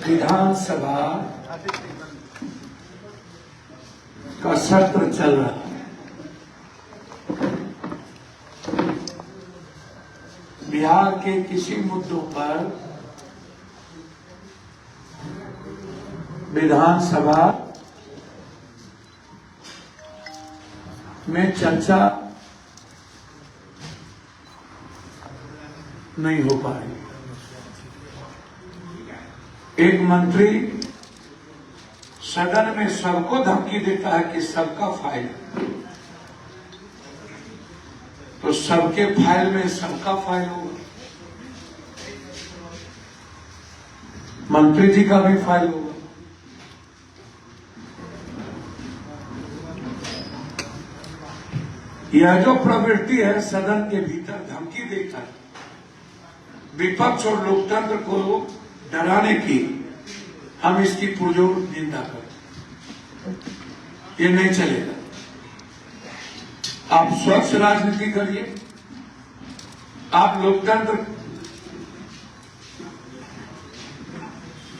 विधानसभा का सत्र चल रहा है। बिहार के किसी मुद्दों पर विधानसभा में चर्चा नहीं हो पा रही। एक मंत्री सदन में सबको धमकी देता है कि सबका फाइल, तो सबके फाइल में सबका फाइल होगा। मंत्री जी का भी फाइल होगा। यह जो प्रवृत्ति है सदन के भीतर धमकी देकर विपक्ष और लोकतंत्र को डराने की, हम इसकी पुरजोर निंदा करें। ये नहीं चलेगा। आप स्वच्छ राजनीति करिए, आप लोकतंत्र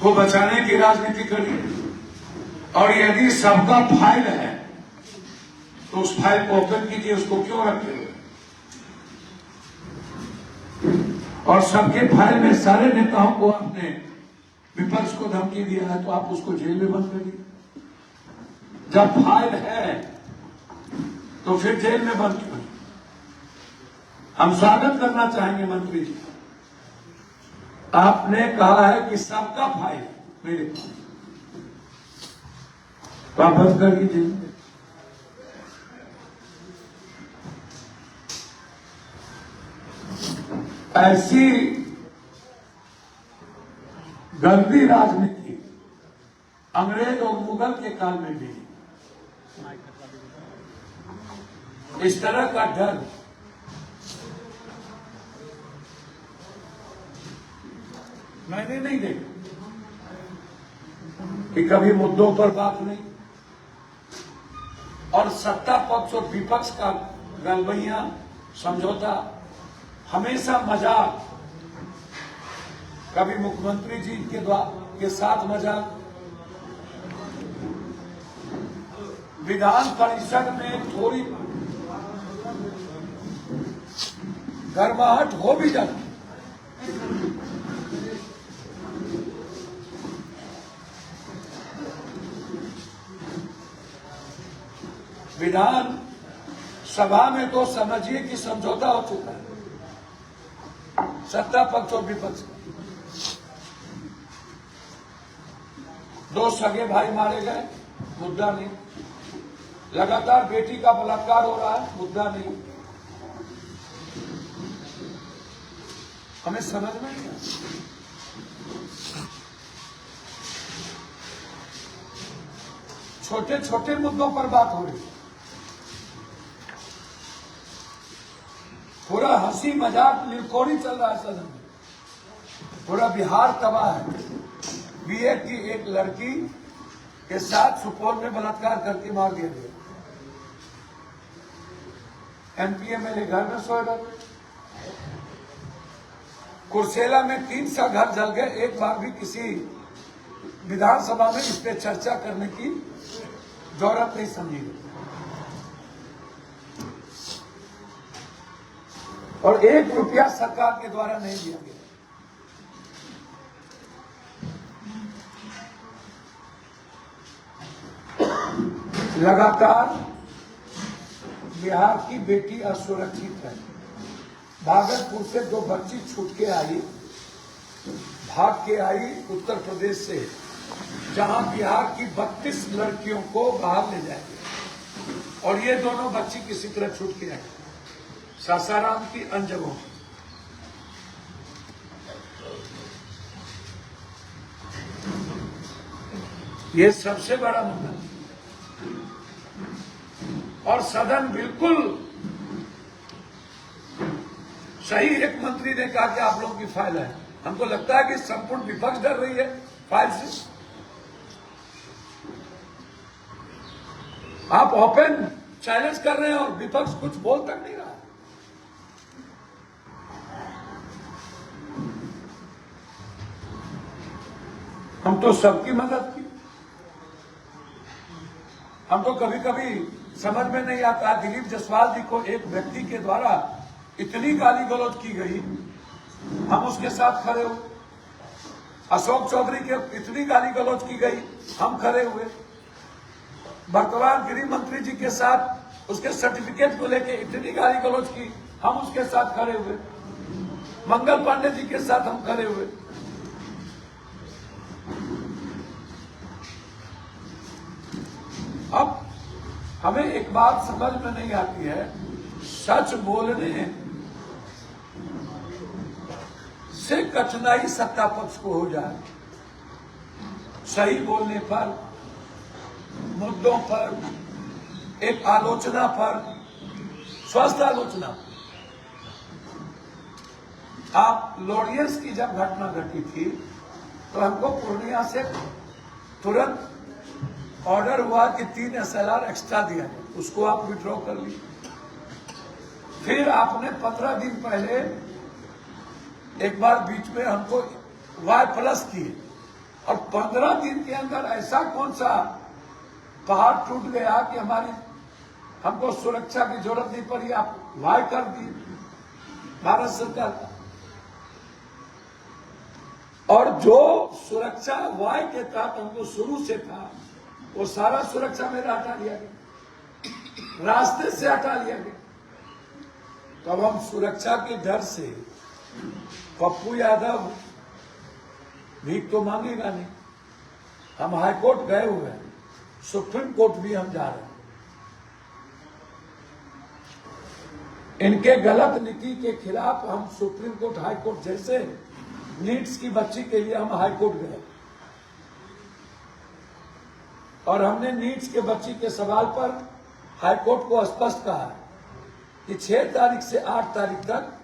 को बचाने की राजनीति करिए, और यदि सबका फाइल है तो उस फाइल को ओपन कीजिए, उसको क्यों रखे हुए? और सबके फाइल में सारे नेताओं को आपने विपक्ष को धमकी दिया है, तो आप उसको जेल में बंद करिए। जब फाइल है तो फिर जेल में बंद क्यों? हम स्वागत करना चाहेंगे मंत्री जी, आपने कहा है कि सबका फाइल मेरे पास, तो आप बंद कर दीजिए। ऐसी गंदी राजनीति अंग्रेज और मुगल के काल में भी, इस तरह का डर मैंने नहीं देखा कि कभी मुद्दों पर बात नहीं, और सत्ता पक्ष और विपक्ष का गलबैया समझौता, हमेशा मजाक, कभी मुख्यमंत्री जी के साथ मजाक, विधान परिषद में थोड़ी गर्माहट हो भी जाती, विधान सभा में तो समझिए कि समझौता हो चुका है सत्ता पक्ष और विपक्ष का। दो सगे भाई मारे गए, मुद्दा नहीं। लगातार बेटी का बलात्कार हो रहा है, मुद्दा नहीं। हमें समझ में नहीं आता। छोटे छोटे मुद्दों पर बात हो रही है, पूरा हंसी मजाक लिलकोरी चल रहा है सदन में। पूरा बिहार तबाह है। बीए की एक लड़की के साथ सुपौल में बलात्कार करके मार दिया गया। एमपी एमएलए घर में सोए रहे। कुर्सेला में 300 घर जल गए। एक बार भी किसी विधानसभा में इस पे चर्चा करने की जरूरत नहीं समझी गई। और 1 रुपया सरकार के द्वारा नहीं दिया गया। लगातार बिहार की बेटी असुरक्षित है। भागलपुर से 2 बच्ची छूट के आई, भाग के आई उत्तर प्रदेश से, जहां बिहार की 32 लड़कियों को बाहर ले जाएंगे। और ये दोनों बच्ची किसी तरह छूट के आई सासाराम की अन्य जगहों। ये सबसे बड़ा मुद्दा। और सदन बिल्कुल सही, एक मंत्री ने कहा कि आप लोगों की फाइल है। हमको लगता है कि संपूर्ण विपक्ष डर रही है फाइल से। आप ओपन चैलेंज कर रहे हैं और विपक्ष कुछ बोल तक नहीं रहा। हम तो सबकी मदद की। हम तो कभी कभी समझ में नहीं आता, दिलीप जायसवाल जी को एक व्यक्ति के द्वारा इतनी गाली गलौज की गई, हम उसके साथ खड़े हुए। अशोक चौधरी के इतनी गाली गलौज की गई, हम खड़े हुए। वर्तमान गृह मंत्री जी के साथ उसके सर्टिफिकेट को लेके इतनी गाली गलौज की, हम उसके साथ खड़े हुए। मंगल पांडे जी के साथ हम खड़े हुए। अब हमें एक बात समझ में नहीं आती है, सच बोलने से कठिनाई सत्ता पक्ष को हो जाए, सही बोलने पर, मुद्दों पर, एक आलोचना पर, स्वस्थ आलोचना। आप लॉरियंस की जब घटना घटी थी तो हमको पूर्णिया से तुरंत ऑर्डर हुआ कि 3 SLR एक्स्ट्रा दिया है, उसको आप विड्रॉ कर ली। फिर आपने 15 दिन पहले एक बार बीच में हमको Y+ किए, और 15 दिन के अंदर ऐसा कौन सा पहाड़ टूट गया कि हमको सुरक्षा की जरूरत नहीं पड़ी, आप Y कर दी भारत सरकार। और जो सुरक्षा Y के तहत हमको शुरू से था, वो सारा सुरक्षा मेरा हटा लिया गया, रास्ते से हटा लिया गया। तब हम सुरक्षा के डर से, पप्पू यादव भीख तो मांगेगा नहीं, हम हाईकोर्ट गए हुए हैं, सुप्रीम कोर्ट भी हम जा रहे हैं। इनके गलत नीति के खिलाफ हम सुप्रीम कोर्ट, हाईकोर्ट, जैसे नीट्स की बच्ची के लिए हम हाईकोर्ट गए और हमने नीट्स के बच्ची के सवाल पर हाईकोर्ट को स्पष्ट कहा कि 6 तारीख से 8 तारीख तक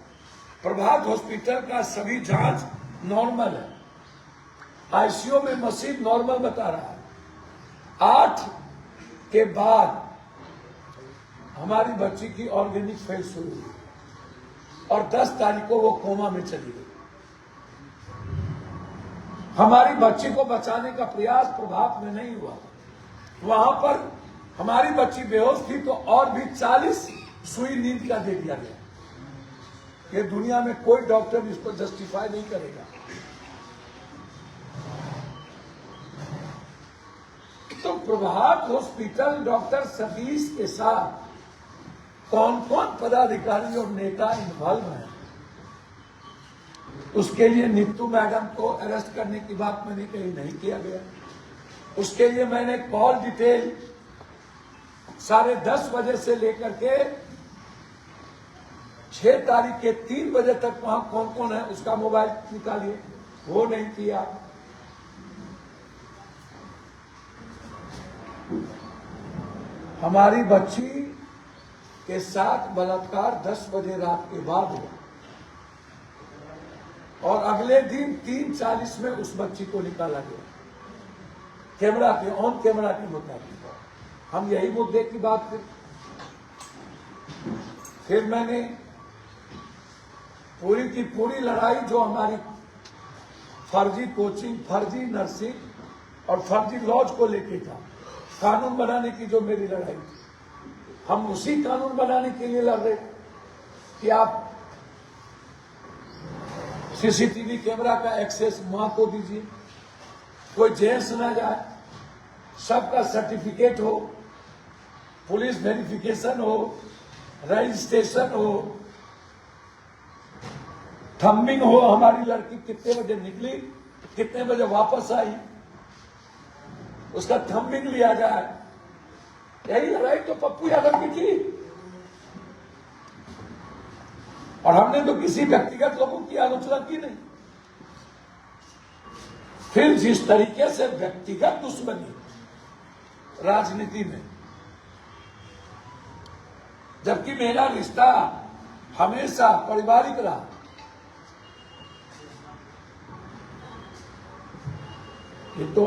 प्रभात हॉस्पिटल का सभी जांच नॉर्मल है, आईसीयू में मशीन नॉर्मल बता रहा है। 8 के बाद हमारी बच्ची की ऑर्गेनिक फेल शुरू हुई और 10 तारीख को वो कोमा में चली गई। हमारी बच्ची को बचाने का प्रयास प्रभात में नहीं हुआ, वहां पर हमारी बच्ची बेहोश थी तो और भी 40 सुई नींद का दे दिया गया। ये दुनिया में कोई डॉक्टर इसको जस्टिफाई नहीं करेगा। तो प्रभात हॉस्पिटल डॉक्टर सतीश के साथ कौन कौन पदाधिकारी और नेता इन्वॉल्व हैं, उसके लिए नीतू मैडम को अरेस्ट करने की बात मैंने कहीं नहीं किया गया। उसके लिए मैंने कॉल डिटेल 10:30 बजे से लेकर के 6 तारीख के 3 बजे तक वहां कौन कौन है उसका मोबाइल निकालिए, वो नहीं किया। हमारी बच्ची के साथ बलात्कार 10 बजे रात के बाद हुआ और अगले दिन 3:40 में उस बच्ची को निकाला गया, कैमरा के ऑन कैमरा के मुताबिक। हम यही मुद्दे की बात करें। फिर मैंने पूरी की पूरी लड़ाई जो हमारी फर्जी कोचिंग, फर्जी नर्सिंग और फर्जी लॉज को लेके था, कानून बनाने की जो मेरी लड़ाई थी, हम उसी कानून बनाने के लिए लड़ रहे कि आप सीसीटीवी कैमरा का एक्सेस मां को दीजिए, कोई जेल से ना जाए, सबका सर्टिफिकेट हो, पुलिस वेरिफिकेशन हो, रजिस्ट्रेशन हो, थंबिंग हो, हमारी लड़की कितने बजे निकली, कितने बजे वापस आई, उसका थंबिंग लिया जाए। यही लड़ाई तो पप्पू यादव की थी। और हमने तो किसी व्यक्तिगत लोगों की आलोचना की नहीं। फिर जिस तरीके से व्यक्तिगत दुश्मनी राजनीति में, जबकि मेरा रिश्ता हमेशा पारिवारिक रहा, ये तो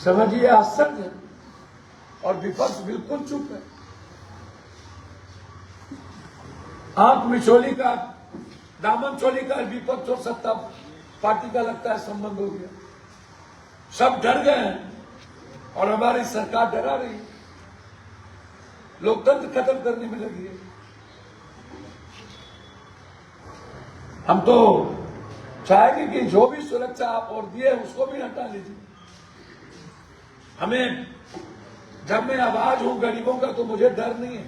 समझिए आश्चर्य। और विपक्ष बिल्कुल चुप है। आंख मिचोली का, दामन चोली का विपक्ष और सत्ता पार्टी का लगता है संबंध हो गया। सब डर गए हैं और हमारी सरकार डरा रही है, लोकतंत्र खत्म करने में लगी है। हम तो चाहेंगे कि जो भी सुरक्षा आप और दिए उसको भी हटा लीजिए। हमें, जब मैं आवाज हूं गरीबों का, तो मुझे डर नहीं है।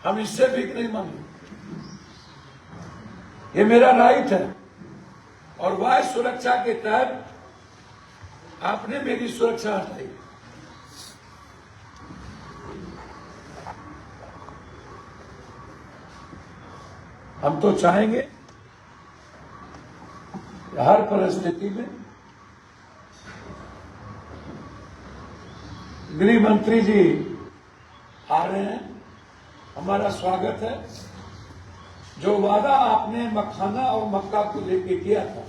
हम इससे भीख नहीं मांगे, ये मेरा राइट है। और वाय सुरक्षा के तहत आपने मेरी सुरक्षा हटाई। हम तो चाहेंगे हर परिस्थिति में गृह मंत्री जी आ रहे हैं, हमारा स्वागत है। जो वादा आपने मखाना और मक्का को लेके किया था,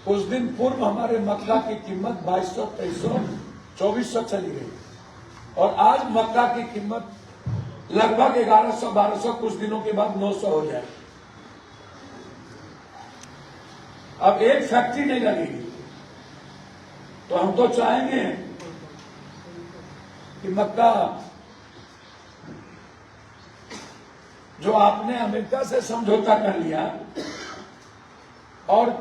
कुछ दिन पूर्व हमारे मक्का की कीमत 2200, 2300, 2400 चली गई और आज मक्का की कीमत लगभग 1100, 1200, कुछ दिनों के बाद 900 हो जाए। अब एक फैक्ट्री नहीं लगेगी, तो हम तो चाहेंगे कि मक्का जो आपने अमेरिका से समझौता कर लिया और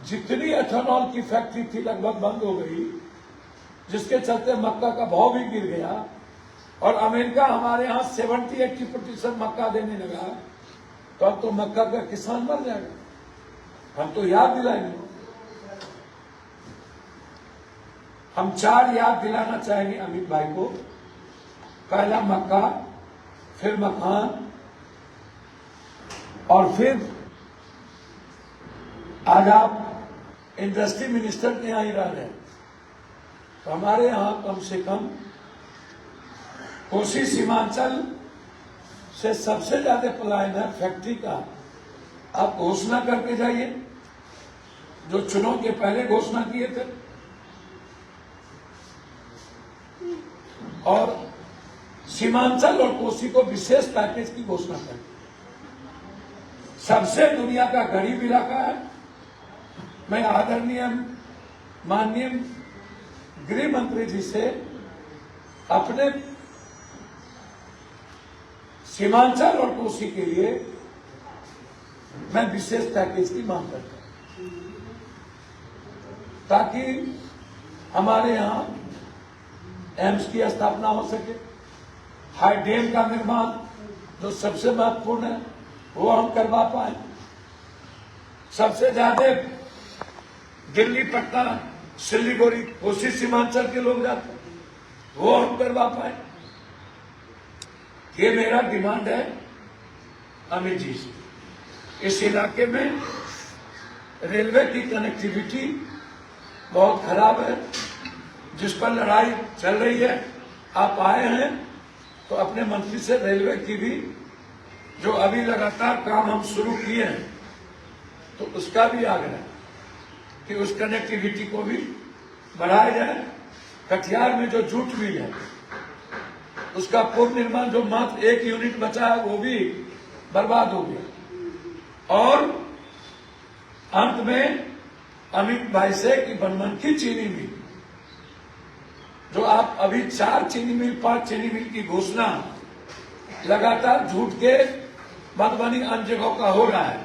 जितनी एथेनॉल की फैक्ट्री थी लगभग बंद हो गई, जिसके चलते मक्का का भाव भी गिर गया और अमेरिका हमारे यहां 70-80% मक्का देने लगा, तो अब तो मक्का का किसान मर जाएगा। हम तो याद दिलाएंगे, हम 4 याद दिलाना चाहेंगे अमित भाई को। पहला मक्का, फिर मखान, और फिर आज आप इंडस्ट्री मिनिस्टर के यहां ही रह रहे हैं, तो हमारे यहां कम से कम कोसी सीमांचल से सबसे ज्यादा पलायन है फैक्ट्री का। आप घोषणा करके जाइए, जो चुनाव के पहले घोषणा किए थे, और सीमांचल और कोसी को विशेष पैकेज की घोषणा करें। सबसे दुनिया का गरीब इलाका है। मैं आदरणीय माननीय गृह मंत्री जी से अपने सीमांचल और कोसी के लिए मैं विशेष पैकेज की मांग करता हूं, ताकि हमारे यहां एम्स की स्थापना हो सके, हाई डैम का निर्माण जो सबसे महत्वपूर्ण है वो हम करवा पाए। सबसे ज्यादा दिल्ली, पटना, सिलीगुड़ी, कोसी सीमांचल के लोग जाते हैं, वो हम करवा पाए। ये मेरा डिमांड है अमित जी से। इस इलाके में रेलवे की कनेक्टिविटी बहुत खराब है, जिस पर लड़ाई चल रही है। आप आए हैं तो अपने मंत्री से रेलवे की भी, जो अभी लगातार काम हम शुरू किए हैं, तो उसका भी आग्रह कि उस कनेक्टिविटी को भी बढ़ाया जाए। कटिहार में जो जूट मिल है, उसका पूर्ण निर्माण, जो मात्र 1 यूनिट बचा है, वो भी बर्बाद हो गया। और अंत में अमित भाई से कि बनमनखी चीनी मिल, जो आप अभी 4 चीनी मिल, 5 चीनी मिल की घोषणा लगातार झूठ के मधुबनी अन्य जगहों का हो रहा है,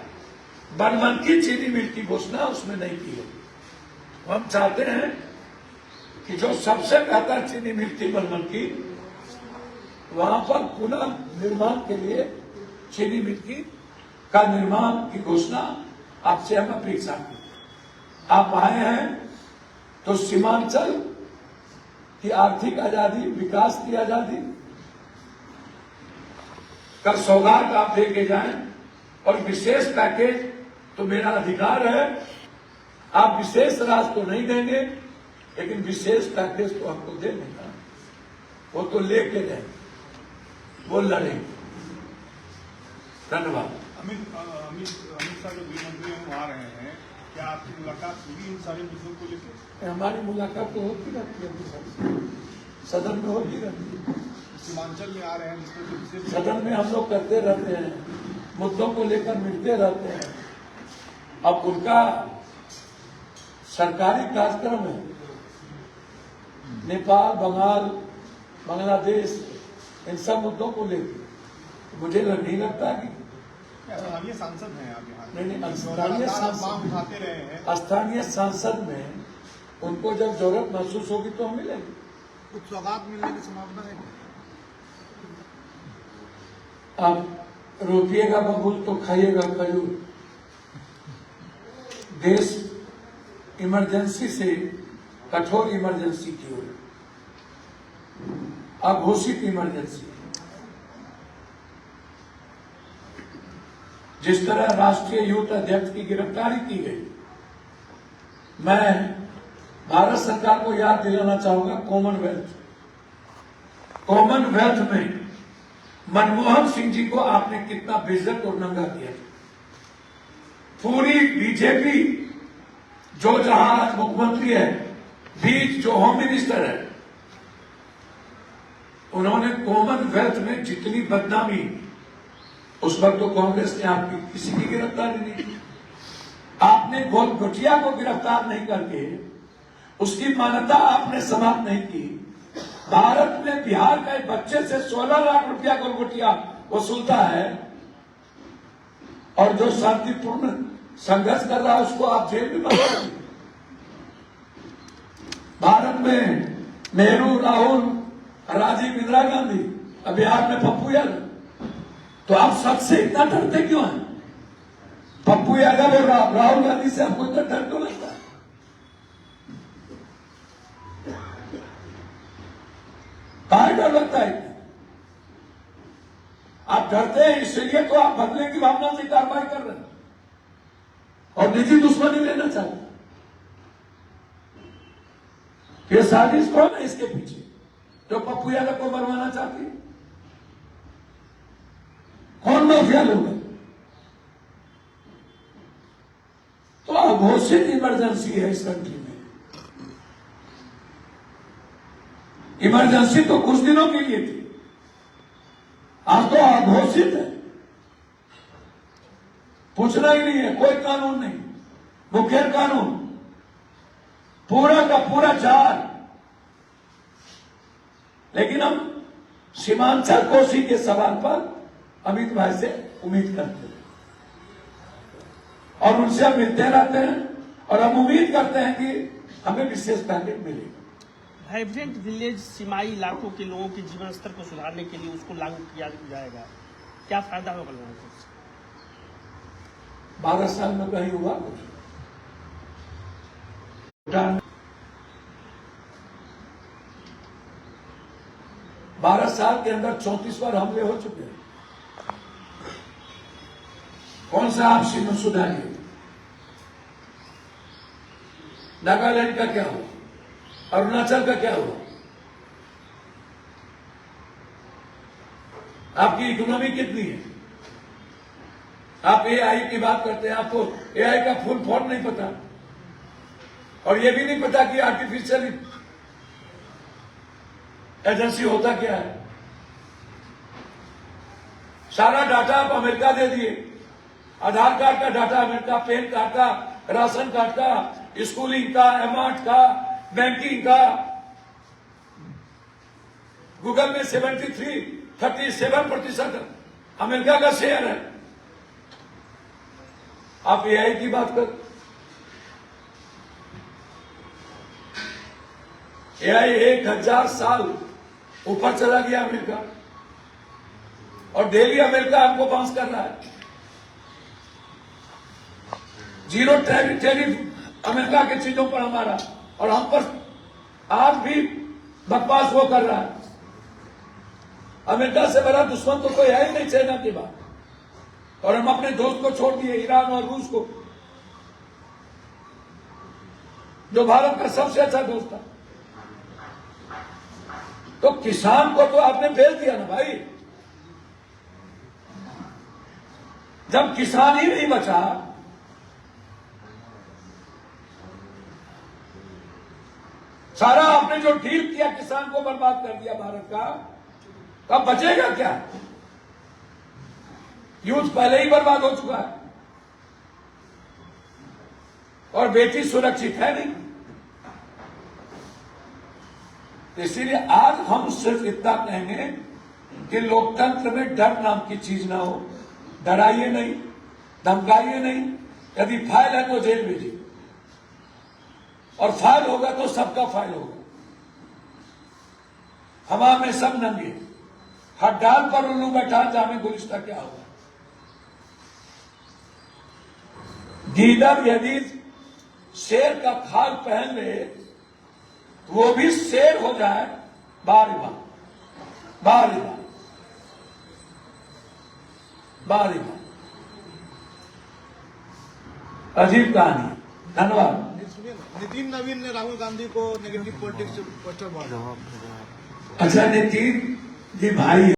बनमनखी चीनी मिल की घोषणा उसमें नहीं की है। हम चाहते हैं कि जो सबसे बेहतर चीनी मिल थी बनमनखी, वहां पर पुनः निर्माण के लिए चीनी मिल का निर्माण की घोषणा आपसे हम अपेक्षा की। आप आए हैं तो सीमांचल की आर्थिक आजादी, विकास की आजादी का सौगात आप दे के जाएं, और विशेष पैकेज तो मेरा अधिकार है। आप विशेष राशि तो नहीं देंगे, लेकिन विशेष पैकेज तो हमको दे देगा, वो तो लेके जाएंगे, वो लड़ेंगे। धन्यवाद। अमित शाह जो गृह मंत्री हैं वो आ रहे हैं, क्या आपकी मुलाकात हुई इन सारे मुद्दों को लेकर? हमारी मुलाकात तो होती रहती है सदन में, होती रहती है। सीमांचल में आ रहे हैं जिसमें सदन में हम लोग करते रहते हैं, मुद्दों को लेकर मिलते रहते हैं। अब उनका सरकारी कार्यक्रम है, नेपाल, बंगाल, बांग्लादेश, इन सब मुद्दों को लेकर मुझे नहीं लगता कि स्थानीय सांसद हैं आप यहाँ। नहीं, स्थानीय सांसद में उनको जब जरूरत महसूस होगी तो हम मिलेंगे। कुछ सौगात मिलने की संभावना है? आप रोपिएगा बबूल तो खाइएगा खजूर। देश इमरजेंसी से कठोर इमरजेंसी की ओर, अघोषित इमरजेंसी। जिस तरह राष्ट्रीय यूथ अध्यक्ष की गिरफ्तारी की गई, मैं भारत सरकार को याद दिलाना चाहूंगा कॉमनवेल्थ में मनमोहन सिंह जी को आपने कितना बेइज्जत और नंगा किया। पूरी बीजेपी जो जहां आज मुख्यमंत्री है, बीच जो होम मिनिस्टर है, उन्होंने कॉमनवेल्थ में जितनी बदनामी, उस वक्त तो कांग्रेस ने आपकी किसी की गिरफ्तारी नहीं की। आपने गोलगोटिया को गिरफ्तार नहीं करके उसकी मान्यता आपने समाप्त नहीं की। भारत में बिहार का एक बच्चे से 16 लाख रुपया गोलगोटिया वसूलता है, और जो शांतिपूर्ण संघर्ष कर रहा है उसको आप जेल में बंद कर दीजिए। भारत में नेहरू, राहुल, राजीव, इंदिरा गांधी, अब बिहार में पप्पू यादव, तो आप सबसे इतना डरते क्यों हैं? पप्पू यादव और राहुल गांधी से आपको इतना डर क्यों लगता है? कहां डर लगता है? आप डरते हैं इसलिए तो आप बदले की भावना से कार्रवाई कर रहे हैं और निजी दुश्मनी लेना चाहते हैं। ये साजिश कौन है इसके पीछे, जो पप्पू यादव को मरवाना चाहती है? कौन माफिया लोग हैं? तो अघोषित इमरजेंसी है इस कंट्री में। इमरजेंसी तो कुछ दिनों के लिए थी, आज तो अघोषित है। पूछना ही नहीं है, कोई कानून नहीं, मुखर कानून, पूरा का पूरा जाल। लेकिन हम सीमांचल कोसी के सवाल पर अमित भाई से उम्मीद करते हैं और उनसे हम मिलते रहते हैं और हम उम्मीद करते हैं कि हमें विशेष पैकेज मिलेगा। वाइब्रेंट विलेज सीमाई इलाकों के लोगों के जीवन स्तर को सुधारने के लिए उसको लागू किया जाएगा, क्या फायदा होगा लोगों को? 12 साल में कहीं हुआ कुछ? 12 साल के अंदर 34 बार हमले हो चुके हैं। कौन सा आप सुधारिए? नागालैंड का क्या हुआ? अरुणाचल का क्या हुआ? आपकी इकोनॉमी कितनी है? आप एआई की बात करते हैं, आपको एआई का फुल फॉर्म नहीं पता, और ये भी नहीं पता कि आर्टिफिशियल एजेंसी होता क्या है। सारा डाटा आप अमेरिका दे दिए, आधार कार्ड का डाटा अमेरिका, पैन कार्ड का, राशन कार्ड का, स्कूलिंग का, अमाउंट का, बैंकिंग का। गूगल में 37% अमेरिका का शेयर है। आप एआई की बात कर, एआई 1000 साल ऊपर चला गया अमेरिका, और डेली अमेरिका हमको बाउंस कर रहा है। जीरो टैरिफ अमेरिका के चीजों पर हमारा, और हम पर आज भी बकवास वो कर रहा है। अमेरिका से बड़ा दुश्मन तो कोई है ही नहीं चाइना के बाद, और हम अपने दोस्त को छोड़ दिए, ईरान और रूस को, जो भारत का सबसे अच्छा दोस्त था। तो किसान को तो आपने बेच दिया ना भाई। जब किसान ही नहीं बचा सारा आपने जो डील किया किसान को बर्बाद कर दिया भारत का, अब बचेगा क्या? यूथ पहले ही बर्बाद हो चुका है और बेटी सुरक्षित है नहीं। इसीलिए आज हम सिर्फ इतना कहेंगे कि लोकतंत्र में डर नाम की चीज ना हो। डराइए नहीं, धमकाइए नहीं। यदि फाइल है तो जेल भेजिए, और फाइल होगा तो सबका फाइल होगा। हवा में सब नंगे, हर डाल पर उल्लू बैठा, जामे गुलिस्ता क्या होगा। गीदड़ यदि शेर का खाल पहन ले, वो भी शेर हो जाए, बारी बार बारी बार बारी बार। अजीब कहानी। धन्यवाद। नितिन नवीन ने राहुल गांधी को नेगेटिव पॉलिटिक्स पोस्टर मारा। अच्छा, नितिन जी भाई